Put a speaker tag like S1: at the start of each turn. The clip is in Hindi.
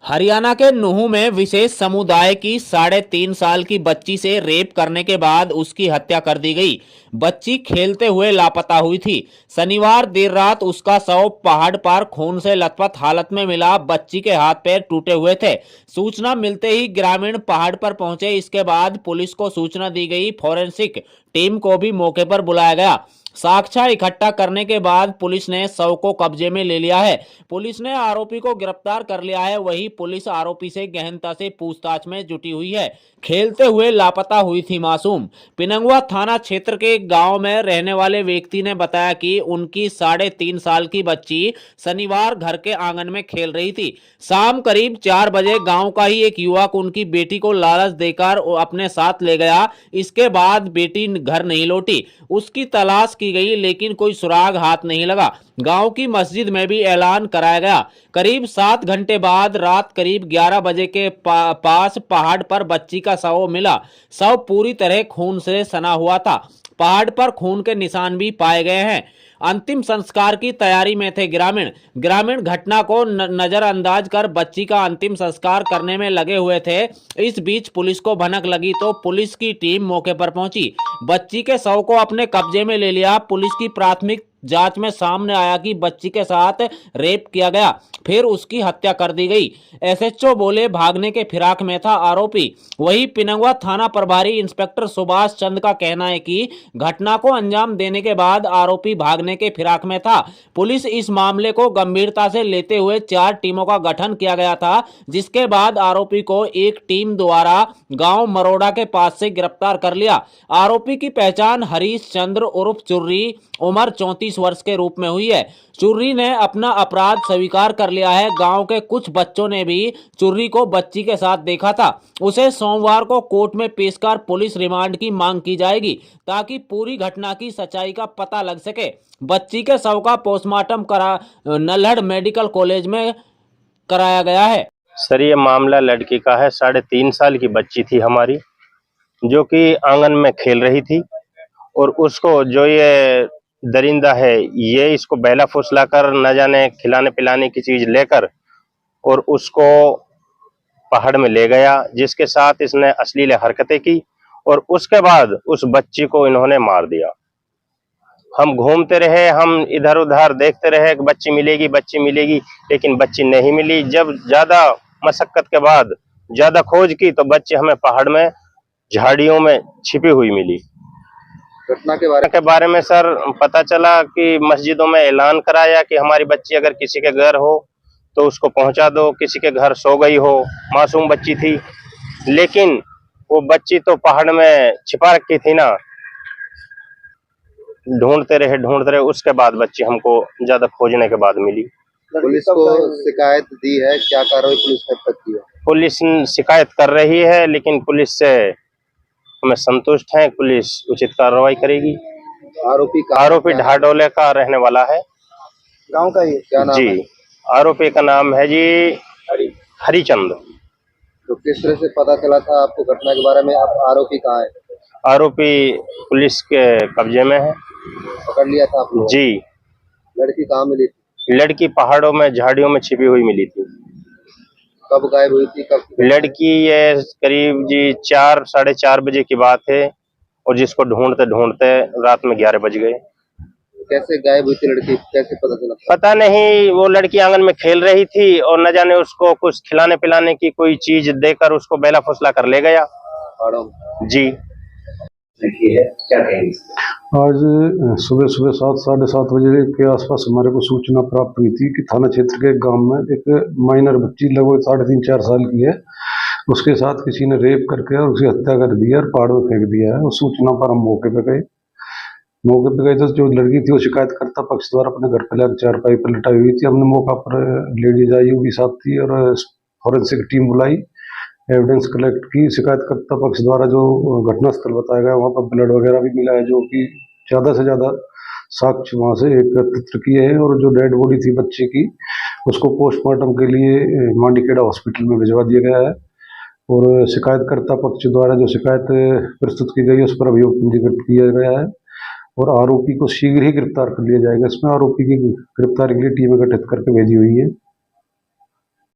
S1: हरियाणा के नूंह में विशेष समुदाय की 3.5 साल की बच्ची से रेप करने के बाद उसकी हत्या कर दी गई। बच्ची खेलते हुए लापता हुई थी। शनिवार देर रात उसका शव पहाड़ पर खून से लथपथ हालत में मिला। बच्ची के हाथ पैर टूटे हुए थे। सूचना मिलते ही ग्रामीण पहाड़ पर पहुंचे। इसके बाद पुलिस को सूचना दी गई। फोरेंसिक टीम को भी मौके पर बुलाया गया। साक्ष्य इकट्ठा करने के बाद पुलिस ने शव को कब्जे में ले लिया है। पुलिस ने आरोपी को गिरफ्तार कर लिया है। वहीं पुलिस आरोपी से गहनता से पूछताछ में जुटी हुई है। खेलते हुए लापता हुई थी मासूम। पिनंगवा थाना क्षेत्र के गांव में रहने वाले व्यक्ति ने बताया कि उनकी 3.5 साल की बच्ची शनिवार घर के आंगन में खेल रही थी। शाम करीब 4 बजे गांव का ही एक युवक उनकी बेटी को लालच देकर अपने साथ ले गया। इसके बाद बेटी घर नहीं लौटी। उसकी तलाश की गई लेकिन कोई सुराग हाथ नहीं लगा। गांव की मस्जिद में भी ऐलान कराया गया। करीब 7 घंटे बाद रात करीब 11 बजे के पास पहाड़ पर बच्ची का शव मिला। शव पूरी तरह खून से सना हुआ था। पहाड़ पर खून के निशान भी पाए गए हैं। अंतिम संस्कार की तैयारी में थे ग्रामीण घटना को नजरअंदाज कर बच्ची का अंतिम संस्कार करने में लगे हुए थे। इस बीच पुलिस को भनक लगी तो पुलिस की टीम मौके पर पहुंची। बच्ची के शव को अपने कब्जे में ले लिया। पुलिस की प्राथमिक जांच में सामने आया कि बच्ची के साथ रेप किया गया, फिर उसकी हत्या कर दी गई। एसएचओ बोले भागने के फिराक में था आरोपी। वहीं पिनंगवा थाना प्रभारी इंस्पेक्टर सुभाष चंद का कहना है कि घटना को अंजाम देने के बाद आरोपी भागने के फिराक में था। पुलिस इस मामले को गंभीरता से लेते हुए 4 टीमों का गठन किया गया था, जिसके बाद आरोपी को एक टीम द्वारा गांव मरोड़ा के पास से गिरफ्तार कर लिया। आरोपी की पहचान हरीश चंद्र उर्फ चुर्री उम्र 34 वर्ष के रूप में हुई है। चुर्री ने अपना अपराध स्वीकार कर लिया है। गांव के कुछ बच्चों ने भी चुर्री को बच्ची के साथ देखा था। उसे सोमवार को कोर्ट में पेश कर पुलिस रिमांड की मांग की जाएगी ताकि पूरी घटना की सच्चाई का पता लग सके। बच्ची के शव का पोस्टमार्टम नल्हड़ मेडिकल कॉलेज में कराया गया है।
S2: सर, ये मामला लड़की का है। 3.5 साल की बच्ची थी हमारी, जो कि आंगन में खेल रही थी और उसको जो ये दरिंदा है ये इसको बहला फुसला कर न जाने खिलाने पिलाने की चीज लेकर और उसको पहाड़ में ले गया, जिसके साथ इसने अश्लील हरकतें की और उसके बाद उस बच्ची को इन्होंने मार दिया। हम घूमते रहे, हम इधर उधर देखते रहे कि बच्ची मिलेगी, लेकिन बच्ची नहीं मिली। जब ज्यादा मशक्कत के बाद ज्यादा खोज की तो बच्ची हमें पहाड़ में झाड़ियों में छिपी हुई मिली। घटना के बारे में सर पता चला कि मस्जिदों में ऐलान कराया कि हमारी बच्ची अगर किसी के घर हो तो उसको पहुंचा दो, किसी के घर सो गई हो। मासूम बच्ची थी, लेकिन वो बच्ची तो पहाड़ में छिपा रखी थी ना। ढूंढते रहे, उसके बाद बच्ची हमको ज्यादा खोजने के बाद मिली।
S3: पुलिस को शिकायत दी है, क्या कार्रवाई पुलिस ने अब तक की है?
S2: पुलिस शिकायत कर रही है, लेकिन पुलिस से हमें संतुष्ट हैं। पुलिस उचित कार्रवाई करेगी। आरोपी ढाडोले का रहने वाला है।
S3: गांव का ये क्या नाम
S2: जी
S3: है?
S2: आरोपी का नाम है जी हरिचंद।
S3: तो किस तरह से पता चला था आपको घटना के बारे में? आप आरोपी कहाँ है?
S2: आरोपी पुलिस के कब्जे में है।
S3: पकड़ लिया था आपने?
S2: जी।
S3: लड़की कहाँ मिली थी?
S2: लड़की पहाड़ों में झाड़ियों में छिपी हुई मिली थी।
S3: कब गायब हुई थी? कब?
S2: लड़की ये करीब जी 4-4:30 बजे की बात है और जिसको ढूंढते ढूंढते रात में 11 बज गए।
S3: कैसे गायब हुई थी लड़की? कैसे पता चला?
S2: पता नहीं, वो लड़की आंगन में खेल रही थी और न जाने उसको कुछ खिलाने पिलाने की कोई चीज देकर उसको बेला फुसला कर ले गया। जी।
S4: है क्या कहेंगे?
S5: आज सुबह 7-7:30 बजे के आसपास हमारे को सूचना प्राप्त हुई थी कि थाना क्षेत्र के गांव में एक माइनर बच्ची लगभग 3.5-4 साल की है, उसके साथ किसी ने रेप करके और उसकी हत्या कर दी है और पहाड़ में फेंक दिया है। उस सूचना पर हम मौके पे गए तो जो लड़की थी वो शिकायतकर्ता पक्ष द्वारा अपने घर पे लाकर चारपाई पर लिटाई हुई थी। हमने मौका पर लेडीज आई भी साथ थी और फॉरेंसिक टीम बुलाई, एविडेंस कलेक्ट की। शिकायतकर्ता पक्ष द्वारा जो घटनास्थल बताया गया वहाँ पर ब्लड वगैरह भी मिला है, जो कि ज़्यादा से ज़्यादा साक्ष्य वहाँ से एकत्रित किए हैं। और जो डेड बॉडी थी बच्चे की, उसको पोस्टमार्टम के लिए मांडीखेड़ा हॉस्पिटल में भिजवा दिया गया है। और शिकायतकर्ता पक्ष द्वारा जो शिकायत प्रस्तुत की गई है उस पर अभियोग पंजीकृत किया गया है और आरोपी को शीघ्र ही गिरफ्तार कर लिया जाएगा। इसमें आरोपी की गिरफ्तारी के लिए टीमें गठित करके भेजी हुई है।